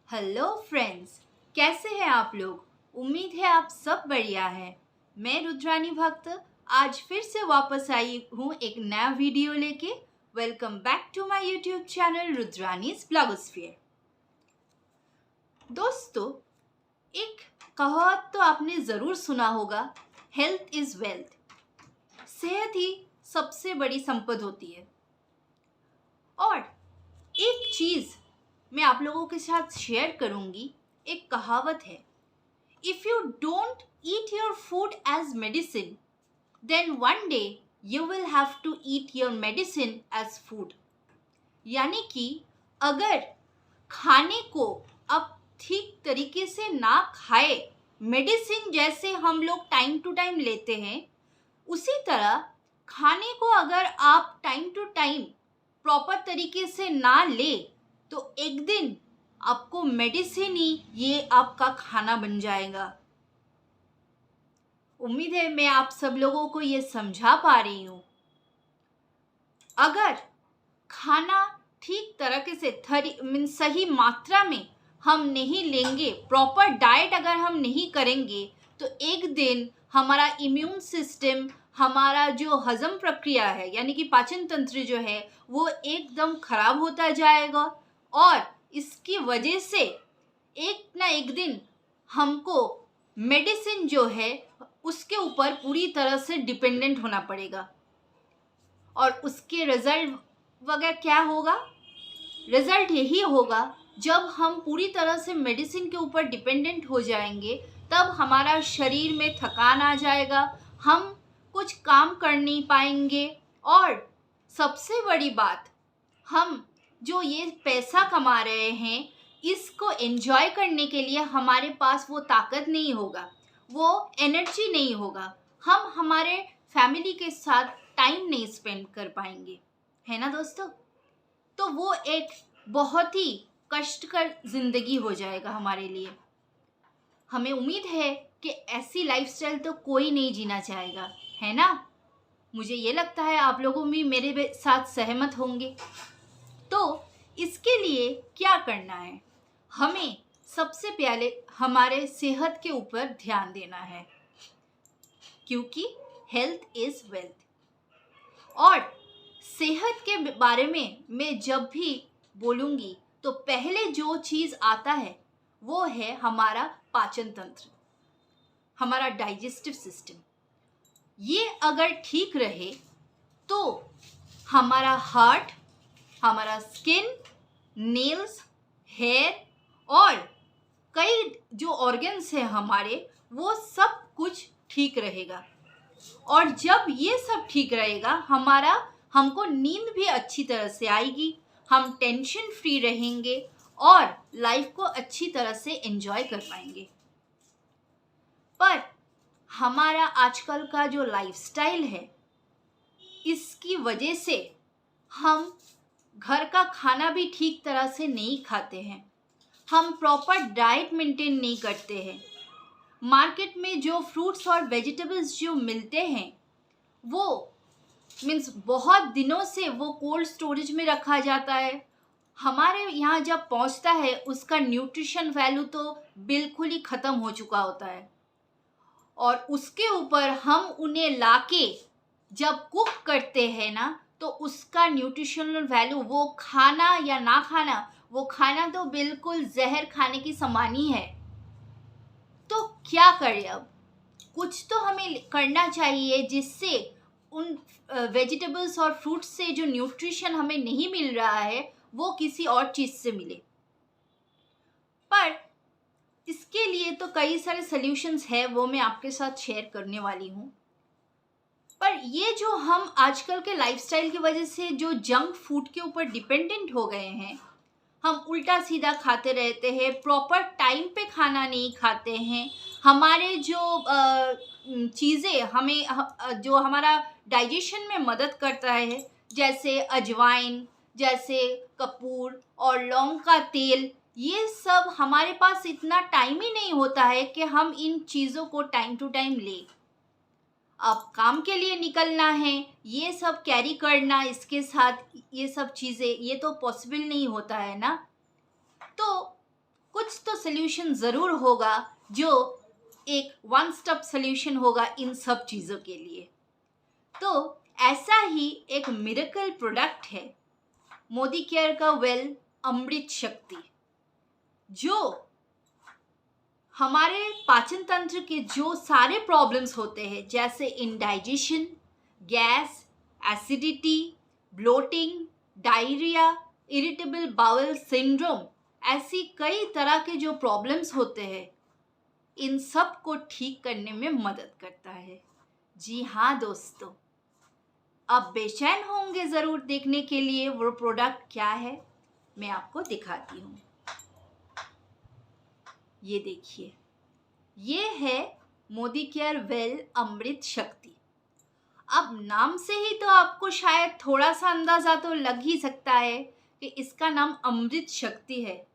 Hello friends, कैसे हैं आप लोग। उम्मीद है आप सब बढ़िया हैं। मैं रुद्रानी भक्त आज फिर से वापस आई हूँ एक नया वीडियो लेके। Welcome back to my YouTube channel Rudrani's blogosphere. दोस्तों, एक कहावत तो आपने ज़रूर सुना होगा, हेल्थ इज़ वेल्थ। सेहत ही सबसे बड़ी संपत्ति होती है। और एक चीज़ मैं आप लोगों के साथ शेयर करूंगी। एक कहावत है, if you don't eat your food as medicine then one day you will have to eat your medicine as food. यानी कि अगर खाने को आप ठीक तरीके से ना खाए, मेडिसिन जैसे हम लोग टाइम टू टाइम लेते हैं, उसी तरह खाने को अगर आप टाइम टू टाइम प्रॉपर तरीके से ना ले तो एक दिन आपको मेडिसिन ही ये आपका खाना बन जाएगा। उम्मीद है मैं आप सब लोगों को ये समझा पा रही हूँ। अगर खाना ठीक तरीके से सही मात्रा में हम नहीं लेंगे, प्रॉपर डाइट अगर हम नहीं करेंगे, तो एक दिन हमारा इम्यून सिस्टम, हमारा जो हजम प्रक्रिया है यानी कि पाचन तंत्र जो है वो एकदम खराब होता जाएगा। और इसकी वजह से एक ना एक दिन हमको मेडिसिन जो है उसके ऊपर पूरी तरह से डिपेंडेंट होना पड़ेगा। और उसके रिजल्ट वगैरह क्या होगा? रिजल्ट यही होगा, जब हम पूरी तरह से मेडिसिन के ऊपर डिपेंडेंट हो जाएंगे तब हमारा शरीर में थकान आ जाएगा, हम कुछ काम कर नहीं पाएंगे। और सबसे बड़ी बात, हम जो ये पैसा कमा रहे हैं इसको एंजॉय करने के लिए हमारे पास वो ताकत नहीं होगा, वो एनर्जी नहीं होगा, हम हमारे फैमिली के साथ टाइम नहीं स्पेंड कर पाएंगे, है ना दोस्तों। तो वो एक बहुत ही कष्टकर ज़िंदगी हो जाएगा हमारे लिए। हमें उम्मीद है कि ऐसी लाइफस्टाइल तो कोई नहीं जीना चाहेगा, है ना। मुझे ये लगता है आप लोगों भी मेरे साथ सहमत होंगे। तो इसके लिए क्या करना है? हमें सबसे पहले हमारे सेहत के ऊपर ध्यान देना है, क्योंकि हेल्थ इज़ वेल्थ। और सेहत के बारे में मैं जब भी बोलूँगी तो पहले जो चीज़ आता है वो है हमारा पाचन तंत्र, हमारा डाइजेस्टिव सिस्टम। ये अगर ठीक रहे तो हमारा हार्ट, हमारा स्किन, नेल्स, हेयर और कई जो ऑर्गन्स हैं हमारे, वो सब कुछ ठीक रहेगा। और जब ये सब ठीक रहेगा, हमको नींद भी अच्छी तरह से आएगी, हम टेंशन फ्री रहेंगे और लाइफ को अच्छी तरह से एंजॉय कर पाएंगे। पर हमारा आजकल का जो लाइफस्टाइल है, इसकी वजह से हम घर का खाना भी ठीक तरह से नहीं खाते हैं, हम प्रॉपर डाइट मेंटेन नहीं करते हैं। मार्केट में जो फ्रूट्स और वेजिटेबल्स जो मिलते हैं वो मीन्स बहुत दिनों से वो कोल्ड स्टोरेज में रखा जाता है। हमारे यहाँ जब पहुँचता है उसका न्यूट्रिशन वैल्यू तो बिल्कुल ही ख़त्म हो चुका होता है। और उसके ऊपर हम उन्हें लाके जब कुक करते हैं ना, तो उसका न्यूट्रिशनल वैल्यू, वो खाना या ना खाना, वो खाना तो बिल्कुल जहर खाने की समान ही है। तो क्या करें अब? कुछ तो हमें करना चाहिए जिससे उन वेजिटेबल्स और फ्रूट्स से जो न्यूट्रिशन हमें नहीं मिल रहा है वो किसी और चीज़ से मिले। पर इसके लिए तो कई सारे सॉल्यूशंस है, वो मैं आपके साथ शेयर करने वाली हूँ। पर ये जो हम आजकल के लाइफस्टाइल की वजह से जो जंक फूड के ऊपर डिपेंडेंट हो गए हैं, हम उल्टा सीधा खाते रहते हैं, प्रॉपर टाइम पे खाना नहीं खाते हैं, हमारे जो चीज़ें हमें जो हमारा डाइजेशन में मदद करता है, जैसे अजवाइन, जैसे कपूर और लौंग का तेल, ये सब हमारे पास इतना टाइम ही नहीं होता है कि हम इन चीज़ों को टाइम टू टाइम लें। अब काम के लिए निकलना है, ये सब कैरी करना, इसके साथ ये सब चीज़ें, ये तो पॉसिबल नहीं होता है ना। तो कुछ सोल्यूशन ज़रूर होगा जो एक वन स्टॉप सोल्यूशन होगा इन सब चीज़ों के लिए। तो ऐसा ही एक मिरेकल प्रोडक्ट है मोदी केयर का वेल अमृत शक्ति, जो हमारे पाचन तंत्र के जो सारे प्रॉब्लम्स होते हैं जैसे indigestion, gas, acidity, bloating, diarrhoea, irritable bowel syndrome, ऐसी कई तरह के जो प्रॉब्लम्स होते हैं इन सब को ठीक करने में मदद करता है। जी हाँ दोस्तों, अब बेचैन होंगे ज़रूर देखने के लिए वो प्रोडक्ट क्या है। मैं आपको दिखाती हूँ। ये देखिए, ये है मोदी केयर वेल अमृत शक्ति। अब नाम से ही तो आपको शायद थोड़ा सा अंदाज़ा तो लग ही सकता है कि इसका नाम अमृत शक्ति है।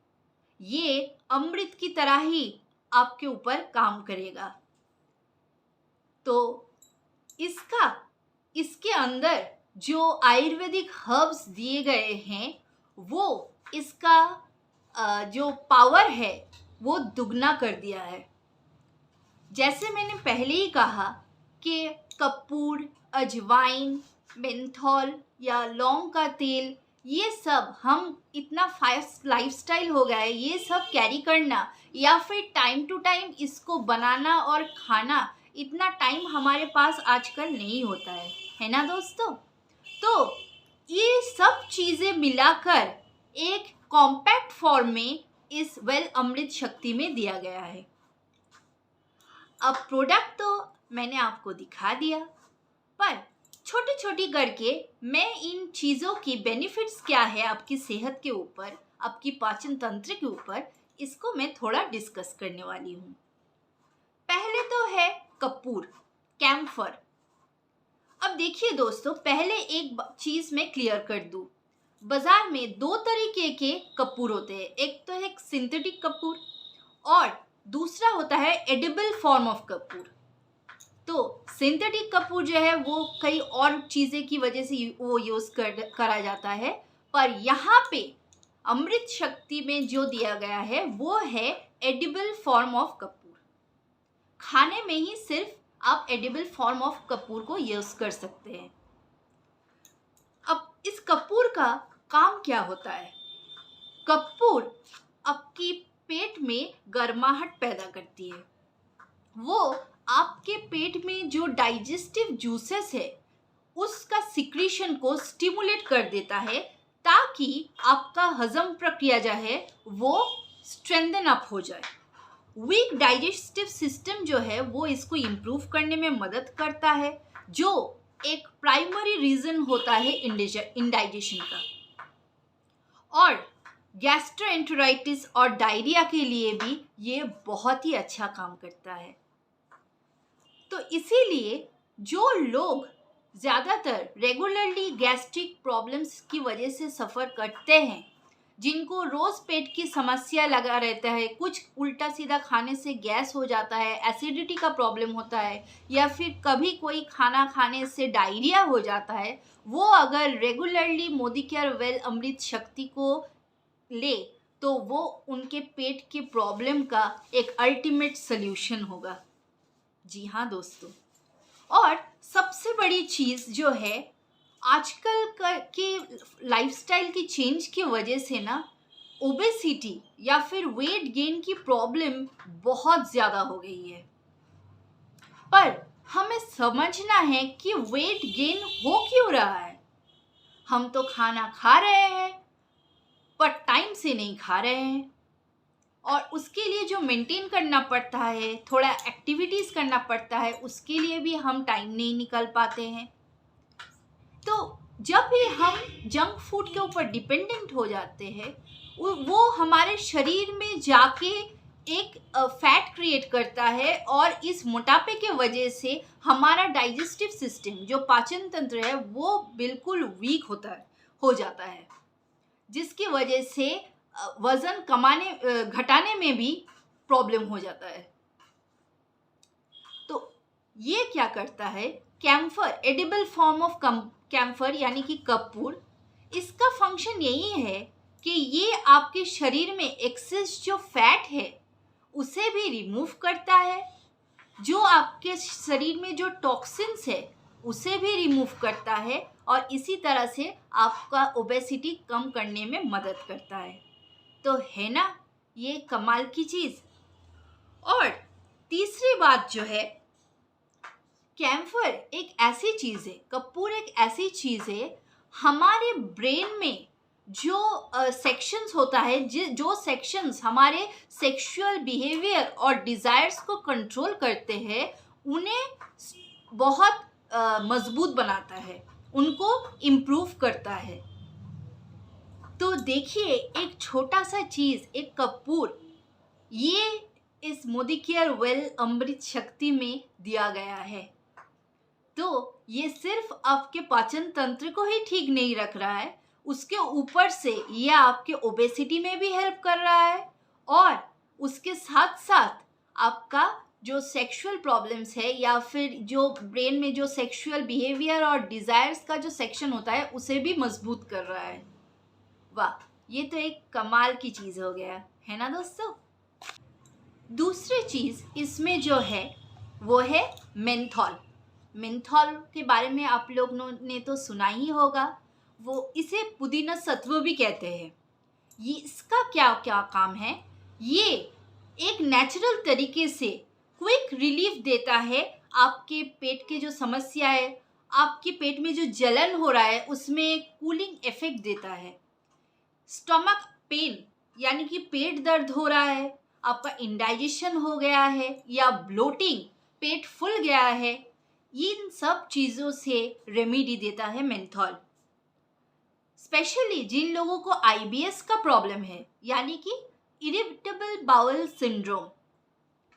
ये अमृत की तरह ही आपके ऊपर काम करेगा। तो इसके अंदर जो आयुर्वेदिक हर्ब्स दिए गए हैं वो इसका जो पावर है वो दुगना कर दिया है। जैसे मैंने पहले ही कहा कि कपूर, अजवाइन, मेंथॉल या लौंग का तेल, ये सब हम इतना फास्ट लाइफस्टाइल हो गया है, ये सब कैरी करना या फिर टाइम टू टाइम इसको बनाना और खाना, इतना टाइम हमारे पास आजकल नहीं होता है ना दोस्तों। तो ये सब चीज़ें मिलाकर एक कॉम्पैक्ट फॉर्म में इस वेल अमृत शक्ति में दिया गया है। अब प्रोडक्ट तो मैंने आपको दिखा दिया, पर छोटी छोटी करके मैं इन चीज़ों की बेनिफिट्स क्या है आपकी सेहत के ऊपर, आपकी पाचन तंत्र के ऊपर, इसको मैं थोड़ा डिस्कस करने वाली हूँ। पहले तो है कपूर, कैम्फर। अब देखिए दोस्तों, पहले एक चीज़ मैं क्लियर कर दूँ। बाज़ार में दो तरीके के कपूर होते हैं, एक तो है सिंथेटिक कपूर और दूसरा होता है एडिबल फॉर्म ऑफ कपूर। तो सिंथेटिक कपूर जो है वो कई और चीज़ें की वजह से वो यूज़ करा जाता है, पर यहाँ पे अमृत शक्ति में जो दिया गया है वो है एडिबल फॉर्म ऑफ कपूर। खाने में ही सिर्फ आप एडिबल फॉर्म ऑफ कपूर को यूज़ कर सकते हैं। अब इस कपूर का काम क्या होता है? कपूर आपकी पेट में गर्माहट पैदा करती है। वो आपके पेट में जो डाइजेस्टिव जूसेस है उसका सिक्रीशन को स्टिमुलेट कर देता है, ताकि आपका हजम प्रक्रिया जो है वो स्ट्रेंथन अप हो जाए। वीक डाइजेस्टिव सिस्टम जो है वो इसको इम्प्रूव करने में मदद करता है, जो एक प्राइमरी रीज़न होता है इंडाइजेशन का। और गैस्ट्रोएंटेराइटिस और डायरिया के लिए भी ये बहुत ही अच्छा काम करता है। तो इसीलिए जो लोग ज़्यादातर रेगुलरली गैस्ट्रिक प्रॉब्लम्स की वजह से सफ़र करते हैं, जिनको रोज़ पेट की समस्या लगा रहता है, कुछ उल्टा सीधा खाने से गैस हो जाता है, एसिडिटी का प्रॉब्लम होता है, या फिर कभी कोई खाना खाने से डायरिया हो जाता है, वो अगर रेगुलरली मोदी केयर वेल अमृत शक्ति को ले तो वो उनके पेट के प्रॉब्लम का एक अल्टीमेट सल्यूशन होगा। जी हाँ दोस्तों, और सबसे बड़ी चीज़ जो है आजकल के लाइफस्टाइल की चेंज की वजह से ना, ओबेसिटी या फिर वेट गेन की प्रॉब्लम बहुत ज़्यादा हो गई है। पर हमें समझना है कि वेट गेन हो क्यों रहा है। हम तो खाना खा रहे हैं पर टाइम से नहीं खा रहे हैं, और उसके लिए जो मेंटेन करना पड़ता है, थोड़ा एक्टिविटीज़ करना पड़ता है, उसके लिए भी हम टाइम नहीं निकाल पाते हैं। तो जब भी हम जंक फूड के ऊपर डिपेंडेंट हो जाते हैं, वो हमारे शरीर में जाके एक फैट क्रिएट करता है, और इस मोटापे के वजह से हमारा डाइजेस्टिव सिस्टम, जो पाचन तंत्र है, वो बिल्कुल वीक हो जाता है, जिसकी वजह से वज़न घटाने में भी प्रॉब्लम हो जाता है। तो ये क्या करता है, camphor, edible form of camphor यानी कि कपूर, इसका फंक्शन यही है कि ये आपके शरीर में एक्सेस जो फैट है उसे भी रिमूव करता है, जो आपके शरीर में जो टॉक्सिन्स है उसे भी रिमूव करता है और इसी तरह से आपका ओबेसिटी कम करने में मदद करता है। तो है ना ये कमाल की चीज़। और तीसरी बात जो है, कैम्फर एक ऐसी चीज़ है, कपूर एक ऐसी चीज़ है, हमारे ब्रेन में जो सेक्शंस होता है, जो सेक्शंस हमारे सेक्सुअल बिहेवियर और डिज़ायर्स को कंट्रोल करते हैं, उन्हें बहुत मजबूत बनाता है, उनको इम्प्रूव करता है। तो देखिए एक छोटा सा चीज़, एक कपूर, ये इस मोदी केयर वेल अमृत शक्ति में दिया गया है। तो ये सिर्फ आपके पाचन तंत्र को ही ठीक नहीं रख रहा है, उसके ऊपर से ये आपके ओबेसिटी में भी हेल्प कर रहा है और उसके साथ साथ आपका जो सेक्सुअल प्रॉब्लम्स है या फिर जो ब्रेन में जो सेक्सुअल बिहेवियर और डिज़ायर्स का जो सेक्शन होता है उसे भी मजबूत कर रहा है। वाह, ये तो एक कमाल की चीज़ हो गया है ना दोस्तों। दूसरी चीज़ इसमें जो है वो है मेंथॉल। मेंथॉल के बारे में आप लोगों ने तो सुना ही होगा, वो इसे पुदीना सत्व भी कहते हैं। ये इसका क्या क्या काम है, ये एक नेचुरल तरीके से क्विक रिलीफ देता है आपके पेट के जो समस्या है, आपके पेट में जो जलन हो रहा है उसमें कूलिंग इफेक्ट देता है। स्टमक पेन यानी कि पेट दर्द हो रहा है, आपका इंडाइजेशन हो गया है या ब्लोटिंग, पेट फूल गया है, इन सब चीज़ों से रेमेडी देता है मेंथॉल। स्पेशली जिन लोगों को आईबीएस का प्रॉब्लम है यानी कि इरिटेबल बाउल सिंड्रोम,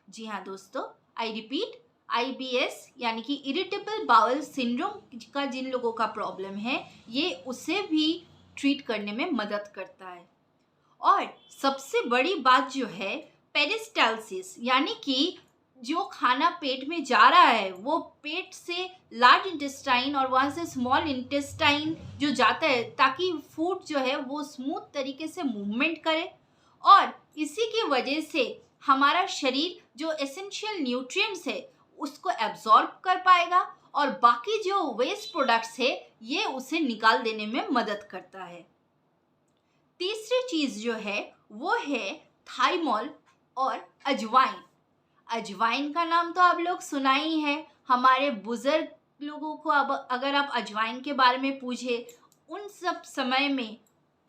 जी हाँ दोस्तों, आई रिपीट, आईबीएस यानी कि इरिटेबल बाउल सिंड्रोम का जिन लोगों का प्रॉब्लम है, ये उसे भी ट्रीट करने में मदद करता है। और सबसे बड़ी बात जो है पेरिस्टालसिस, यानी कि जो खाना पेट में जा रहा है वो पेट से लार्ज इंटेस्टाइन और वहाँ से स्मॉल इंटेस्टाइन जो जाता है, ताकि फूड जो है वो स्मूथ तरीके से मूवमेंट करे और इसी की वजह से हमारा शरीर जो एसेंशियल न्यूट्रिएंट्स है उसको एब्जॉर्ब कर पाएगा और बाकी जो वेस्ट प्रोडक्ट्स है ये उसे निकाल देने में मदद करता है। तीसरी चीज़ जो है वो है थाइमोल और अजवाइन। अजवाइन का नाम तो आप लोग सुना ही है। हमारे बुजुर्ग लोगों को अब अगर आप अजवाइन के बारे में पूछे, उन सब समय में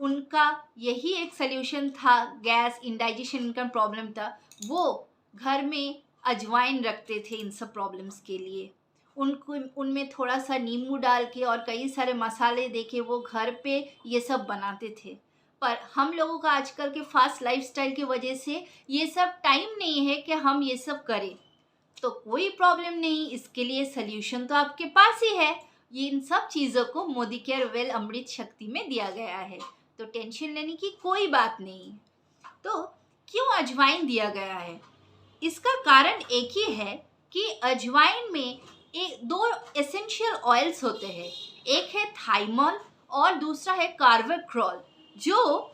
उनका यही एक सल्यूशन था, गैस इंडाइजेशन का प्रॉब्लम था, वो घर में अजवाइन रखते थे इन सब प्रॉब्लम्स के लिए। उनको उनमें थोड़ा सा नींबू डाल के और कई सारे मसाले दे के वो घर पे ये सब बनाते थे। पर हम लोगों का आजकल के फास्ट लाइफस्टाइल की वजह से ये सब टाइम नहीं है कि हम ये सब करें। तो कोई प्रॉब्लम नहीं, इसके लिए सल्यूशन तो आपके पास ही है। ये इन सब चीज़ों को मोदी केयर वेल अमृत शक्ति में दिया गया है, तो टेंशन लेने की कोई बात नहीं। तो क्यों अजवाइन दिया गया है? इसका कारण एक ही है कि अजवाइन में दो एसेंशियल ऑयल्स होते हैं, एक है थाइमोल और दूसरा है कार्बोक्रोल, जो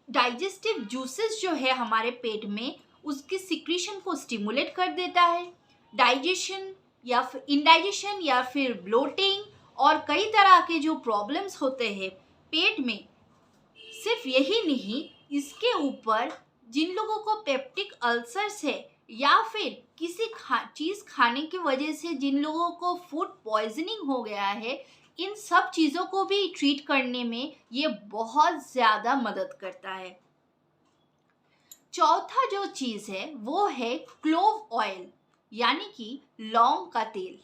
डाइजेस्टिव जूसेस जो है हमारे पेट में उसकी सिक्रीशन को स्टिमुलेट कर देता है। डाइजेशन या फिर इंडाइजेशन या फिर ब्लोटिंग और कई तरह के जो प्रॉब्लम्स होते हैं पेट में, सिर्फ यही नहीं, इसके ऊपर जिन लोगों को पेप्टिक अल्सर्स है या फिर किसी चीज़ खाने की वजह से जिन लोगों को फूड पॉइजनिंग हो गया है, इन सब चीज़ों को भी ट्रीट करने में ये बहुत ज़्यादा मदद करता है। चौथा जो चीज़ है वो है क्लोव ऑयल यानी कि लौंग का तेल।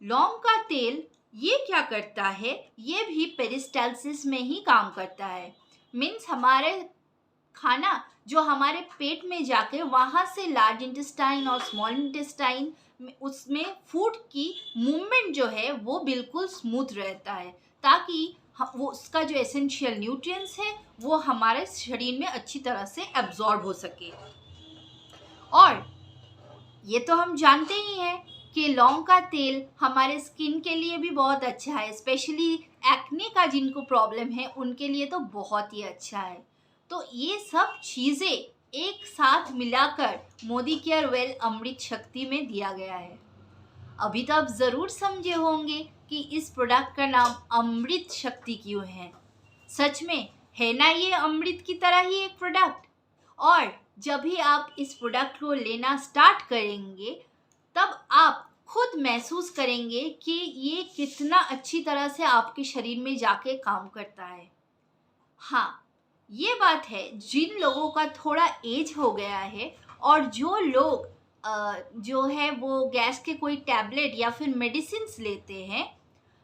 लौंग का तेल ये क्या करता है, ये भी पेरिस्टालसिस में ही काम करता है। मीन्स हमारे खाना जो हमारे पेट में जाके वहाँ से लार्ज इंटेस्टाइन और स्मॉल इंटेस्टाइन उसमें फूड की मूवमेंट जो है वो बिल्कुल स्मूथ रहता है, ताकि वो उसका जो एसेंशियल न्यूट्रिएंट्स है वो हमारे शरीर में अच्छी तरह से एब्जॉर्ब हो सके। और ये तो हम जानते ही हैं कि लौंग का तेल हमारे स्किन के लिए भी बहुत अच्छा है, स्पेशली एक्ने का जिनको प्रॉब्लम है उनके लिए तो बहुत ही अच्छा है। तो ये सब चीज़ें एक साथ मिलाकर मोदी केयर वेल अमृत शक्ति में दिया गया है। अभी तो आप ज़रूर समझे होंगे कि इस प्रोडक्ट का नाम अमृत शक्ति क्यों है। सच में है ना ये अमृत की तरह ही एक प्रोडक्ट। और जब भी आप इस प्रोडक्ट को लेना स्टार्ट करेंगे तब आप खुद महसूस करेंगे कि ये कितना अच्छी तरह से आपके शरीर में जाके काम करता है। हाँ, ये बात है जिन लोगों का थोड़ा एज हो गया है और जो लोग जो है वो गैस के कोई टैबलेट या फिर मेडिसिन्स लेते हैं,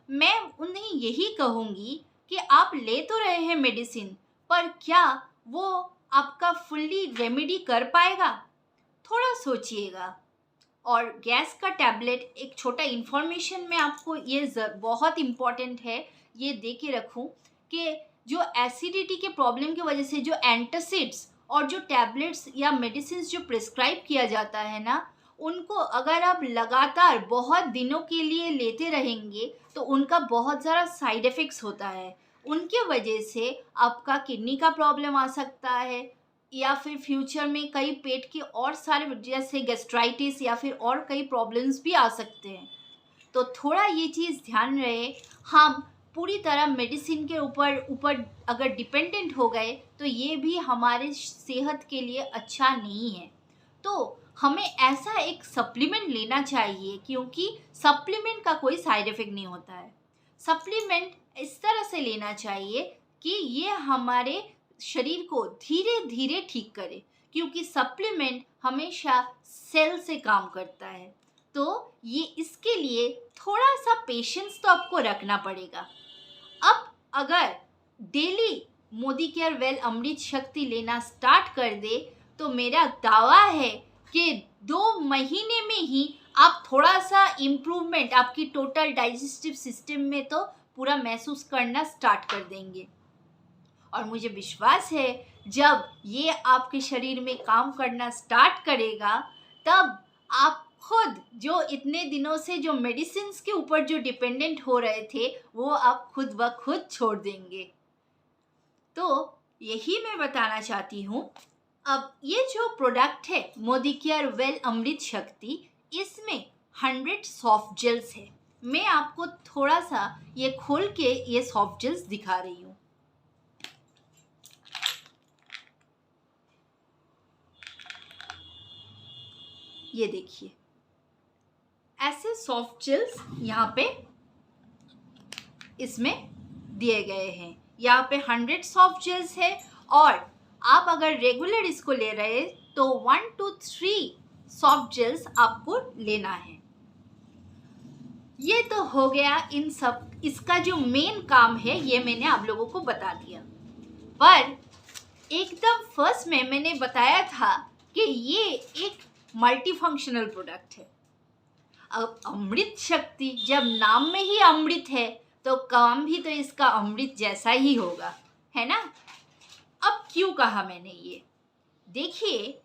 मैं उन्हें यही कहूँगी कि आप ले तो रहे हैं मेडिसिन, पर क्या वो आपका फुल्ली रेमेडी कर पाएगा? थोड़ा सोचिएगा। और गैस का टैबलेट एक छोटा इन्फॉर्मेशन में आपको ये बहुत इम्पॉर्टेंट है ये दे के रखूँ कि जो एसिडिटी के प्रॉब्लम की वजह से जो एंटासिड्स और जो टैबलेट्स या मेडिसिन जो प्रिस्क्राइब किया जाता है ना, उनको अगर आप लगातार बहुत दिनों के लिए लेते रहेंगे तो उनका बहुत ज़्यादा साइड इफ़ेक्ट्स होता है। उनके वजह से आपका किडनी का प्रॉब्लम आ सकता है या फिर फ्यूचर में कई पेट के और सारे जैसे गैस्ट्राइटिस या फिर और कई प्रॉब्लम्स भी आ सकते हैं। तो थोड़ा ये चीज़ ध्यान रहे, हम पूरी तरह मेडिसिन के ऊपर अगर डिपेंडेंट हो गए तो ये भी हमारे सेहत के लिए अच्छा नहीं है। तो हमें ऐसा एक सप्लीमेंट लेना चाहिए क्योंकि सप्लीमेंट का कोई साइड इफ़ेक्ट नहीं होता है। सप्लीमेंट इस तरह से लेना चाहिए कि ये हमारे शरीर को धीरे धीरे ठीक करे, क्योंकि सप्लीमेंट हमेशा सेल से काम करता है। तो ये इसके लिए थोड़ा सा पेशेंस तो आपको रखना पड़ेगा। अब अगर डेली मोदी केयर वेल अमृत शक्ति लेना स्टार्ट कर दे तो मेरा दावा है कि 2 महीने में ही आप थोड़ा सा इम्प्रूवमेंट आपकी टोटल डाइजेस्टिव सिस्टम में तो पूरा महसूस करना स्टार्ट कर देंगे। और मुझे विश्वास है जब ये आपके शरीर में काम करना स्टार्ट करेगा तब आप खुद जो इतने दिनों से जो मेडिसिन्स के ऊपर जो डिपेंडेंट हो रहे थे वो आप खुद ब खुद छोड़ देंगे। तो यही मैं बताना चाहती हूँ। अब ये जो प्रोडक्ट है मोदी केयर वेल अमृत शक्ति, इसमें 100 सॉफ्ट जेल्स है। मैं आपको थोड़ा सा ये खोल के ये सॉफ्ट जेल्स दिखा रही हूँ। ये देखिए, ऐसे सॉफ्ट जेल्स यहाँ पे इसमें दिए गए हैं। यहाँ पे 100 सॉफ्ट जेल्स है और आप अगर रेगुलर इसको ले रहे तो 1 to 3 सॉफ्ट जेल्स आपको लेना है। ये तो हो गया इन सब, इसका जो मेन काम है ये मैंने आप लोगों को बता दिया। पर एकदम फर्स्ट में मैंने बताया था कि ये एक मल्टी फंक्शनल प्रोडक्ट है। अब अमृत शक्ति, जब नाम में ही अमृत है तो काम भी तो इसका अमृत जैसा ही होगा, है ना। अब क्यों कहा मैंने ये, देखिए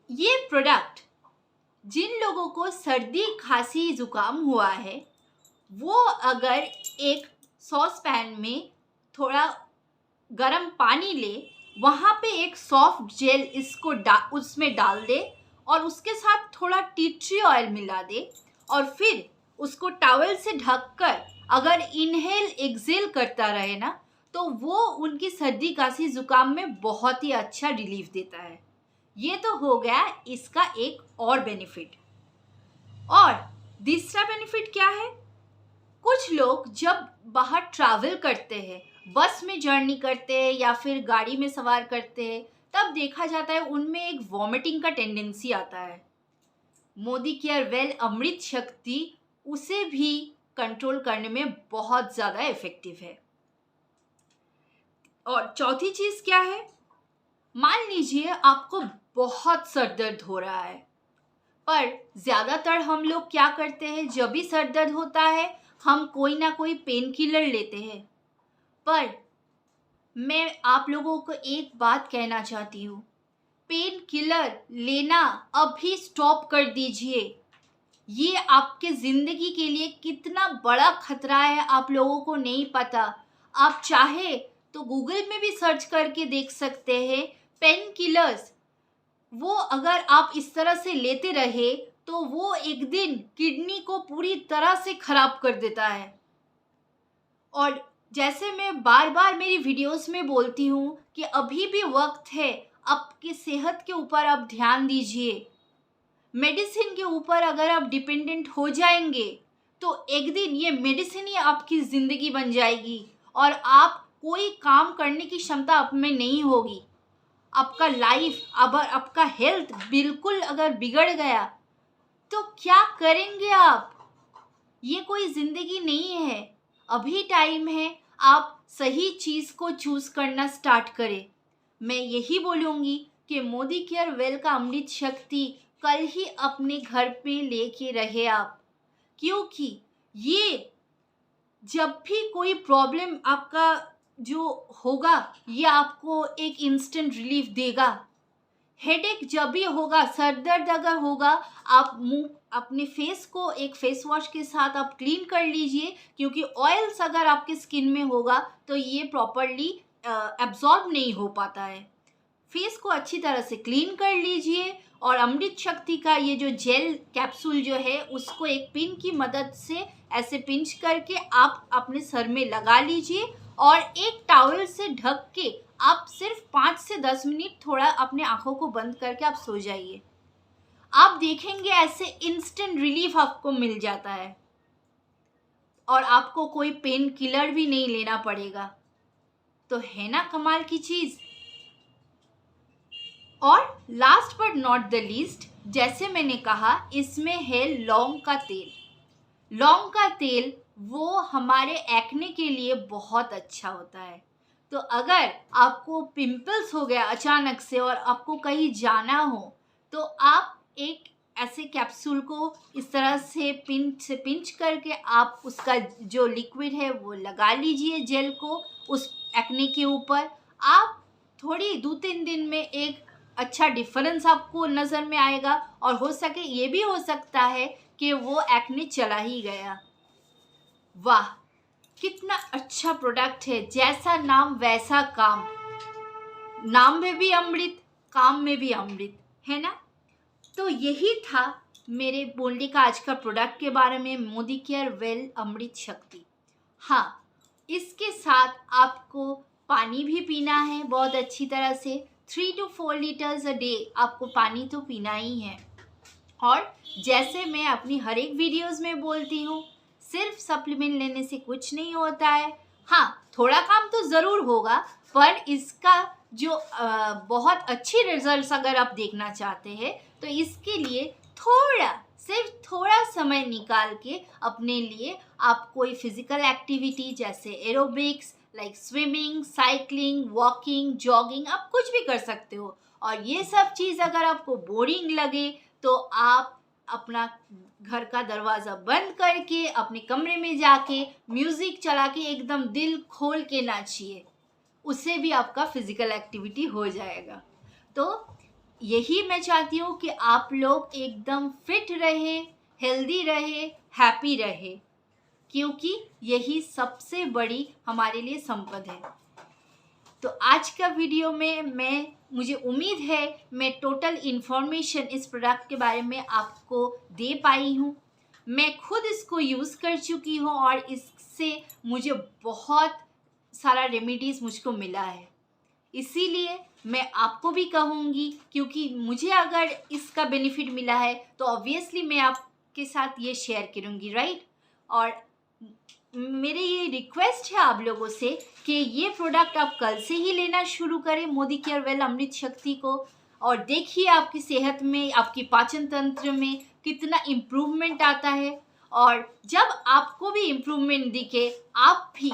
ये प्रोडक्ट जिन लोगों को सर्दी खांसी जुकाम हुआ है वो अगर एक सॉस पैन में थोड़ा गरम पानी ले, वहाँ पे एक सॉफ्ट जेल इसको उसमें डाल दे और उसके साथ थोड़ा टी ट्री ऑयल मिला दे और फिर उसको टॉवल से ढककर अगर इनहेल एक्सेल करता रहे ना तो वो उनकी सर्दी खांसी जुकाम में बहुत ही अच्छा रिलीफ देता है। ये तो हो गया इसका एक और बेनिफिट। और दूसरा बेनिफिट क्या है, कुछ लोग जब बाहर ट्रैवल करते हैं, बस में जर्नी करते हैं या फिर गाड़ी में सवार करते हैं, तब देखा जाता है उनमें एक वॉमिटिंग का टेंडेंसी आता है। मोदी केयर वेल अमृत शक्ति उसे भी कंट्रोल करने में बहुत ज़्यादा इफ़ेक्टिव है। और चौथी चीज़ क्या है, मान लीजिए आपको बहुत सर दर्द हो रहा है, पर ज़्यादातर हम लोग क्या करते हैं, जब भी सर दर्द होता है हम कोई ना कोई पेन किलर लेते हैं। पर मैं आप लोगों को एक बात कहना चाहती हूँ, पेन किलर लेना अभी स्टॉप कर दीजिए। ये आपके ज़िंदगी के लिए कितना बड़ा खतरा है आप लोगों को नहीं पता। आप चाहे तो गूगल में भी सर्च करके देख सकते हैं पेन किलर्स, वो अगर आप इस तरह से लेते रहे तो वो एक दिन किडनी को पूरी तरह से खराब कर देता है। और जैसे मैं बार बार मेरी वीडियोस में बोलती हूँ कि अभी भी वक्त है, आपकी सेहत के ऊपर आप ध्यान दीजिए। मेडिसिन के ऊपर अगर आप डिपेंडेंट हो जाएंगे तो एक दिन ये मेडिसिन ही आपकी ज़िंदगी बन जाएगी और आप कोई काम करने की क्षमता आप में नहीं होगी। आपका लाइफ, अगर आपका हेल्थ बिल्कुल अगर बिगड़ गया तो क्या करेंगे आप? ये कोई ज़िंदगी नहीं है। अभी टाइम है, आप सही चीज़ को चूज़ करना स्टार्ट करें। मैं यही बोलूँगी कि मोदी केयर वेल का अमृत शक्ति कल ही अपने घर पे लेके रहे आप, क्योंकि ये जब भी कोई प्रॉब्लम आपका जो होगा ये आपको एक इंस्टेंट रिलीफ देगा। हेडेक जब भी होगा, सर दर्द अगर होगा, आप मुंह अपने फेस को एक फेस वॉश के साथ आप क्लीन कर लीजिए, क्योंकि ऑयल्स अगर आपके स्किन में होगा तो ये प्रॉपरली एब्जॉर्ब नहीं हो पाता है। फेस को अच्छी तरह से क्लीन कर लीजिए और अमृत शक्ति का ये जो जेल कैप्सूल जो है उसको एक पिन की मदद से ऐसे पिंच करके आप अपने सर में लगा लीजिए और एक टॉवल से ढक के आप सिर्फ 5 से 10 मिनट थोड़ा अपने आंखों को बंद करके आप सो जाइए। आप देखेंगे ऐसे इंस्टेंट रिलीफ आपको मिल जाता है और आपको कोई पेन किलर भी नहीं लेना पड़ेगा। तो है ना कमाल की चीज़। और last but not the least, जैसे मैंने कहा, इसमें है लौंग का तेल। लौंग का तेल वो हमारे एक्ने के लिए बहुत अच्छा होता है। तो अगर आपको पिंपल्स हो गया अचानक से और आपको कहीं जाना हो तो आप एक ऐसे कैप्सूल को इस तरह से पिंच करके आप उसका जो लिक्विड है वो लगा लीजिए, जेल को उस एक्ने के ऊपर। आप थोड़ी 2-3 दिन में एक अच्छा डिफरेंस आपको नज़र में आएगा और हो सके ये भी हो सकता है कि वो एक्ने चला ही गया। वाह, कितना अच्छा प्रोडक्ट है। जैसा नाम वैसा काम, नाम में भी अमृत, काम में भी अमृत, है ना। तो यही था मेरे बोलने का आज का प्रोडक्ट के बारे में, मोदी केयर वेल अमृत शक्ति। हाँ, इसके साथ आपको पानी भी पीना है बहुत अच्छी तरह से। 3 to 4 लीटर्स अ डे आपको पानी तो पीना ही है। और जैसे मैं अपनी हर एक वीडियोस में बोलती हूँ, सिर्फ सप्लीमेंट लेने से कुछ नहीं होता है। हाँ, थोड़ा काम तो ज़रूर होगा, पर इसका जो बहुत अच्छी रिजल्ट्स अगर आप देखना चाहते हैं तो इसके लिए सिर्फ थोड़ा समय निकाल के अपने लिए आप कोई फिजिकल एक्टिविटी जैसे aerobics, like swimming, cycling, walking, jogging, आप कुछ भी कर सकते हो। और ये सब चीज़ अगर आपको बोरिंग लगे तो आप अपना घर का दरवाज़ा बंद करके अपने कमरे में जाके म्यूज़िक चला के एकदम दिल खोल के नाचिए, उससे भी आपका फिज़िकल एक्टिविटी हो जाएगा। तो यही मैं चाहती हूँ कि आप लोग एकदम फिट रहे, हेल्दी रहे, हैप्पी रहे, क्योंकि यही सबसे बड़ी हमारे लिए संपदा है। तो आज का वीडियो में मुझे उम्मीद है मैं टोटल इन्फॉर्मेशन इस प्रोडक्ट के बारे में आपको दे पाई हूँ। मैं खुद इसको यूज़ कर चुकी हूँ और इससे मुझे बहुत सारा रेमेडीज़ मुझको मिला है। इसीलिए मैं आपको भी कहूँगी, क्योंकि मुझे अगर इसका बेनिफिट मिला है तो ऑब्वियसली मैं आपके साथ ये शेयर करूँगी, राइट। और मेरे ये रिक्वेस्ट है आप लोगों से कि ये प्रोडक्ट आप कल से ही लेना शुरू करें, मोदी केयर वेल अमृत शक्ति को, और देखिए आपकी सेहत में, आपकी पाचन तंत्र में कितना इम्प्रूवमेंट आता है। और जब आपको भी इम्प्रूवमेंट दिखे, आप भी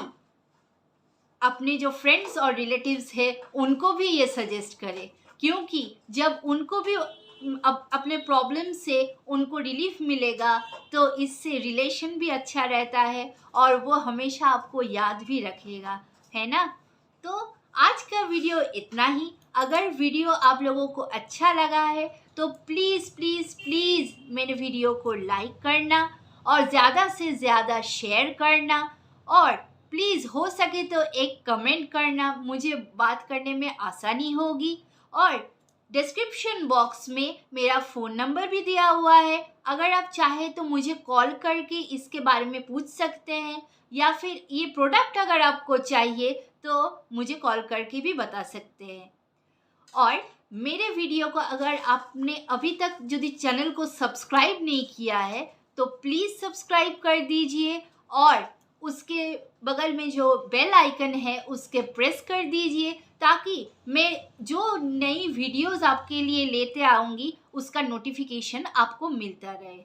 अपने जो फ्रेंड्स और रिलेटिव्स हैं उनको भी ये सजेस्ट करें, क्योंकि जब उनको भी अपने प्रॉब्लम से उनको रिलीफ मिलेगा तो इससे रिलेशन भी अच्छा रहता है और वो हमेशा आपको याद भी रखेगा, है ना। तो आज का वीडियो इतना ही। अगर वीडियो आप लोगों को अच्छा लगा है तो प्लीज़ प्लीज़ प्लीज़ मेरे वीडियो को लाइक करना और ज़्यादा से ज़्यादा शेयर करना, और प्लीज़ हो सके तो एक कमेंट करना, मुझे बात करने में आसानी होगी। और डिस्क्रिप्शन बॉक्स में मेरा फ़ोन नंबर भी दिया हुआ है। अगर आप चाहें तो मुझे कॉल करके इसके बारे में पूछ सकते हैं, या फिर ये प्रोडक्ट अगर आपको चाहिए तो मुझे कॉल करके भी बता सकते हैं। और मेरे वीडियो को अगर आपने अभी तक यदि चैनल को सब्सक्राइब नहीं किया है तो प्लीज़ सब्सक्राइब कर दीजिए, और उसके बगल में जो बेल आइकन है उसके प्रेस कर दीजिए, ताकि मैं जो नई वीडियोस आपके लिए लेते आऊँगी उसका नोटिफिकेशन आपको मिलता रहे।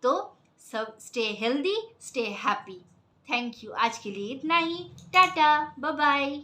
तो सब stay healthy, stay happy. Thank you. आज के लिए इतना ही। Tata, bye bye.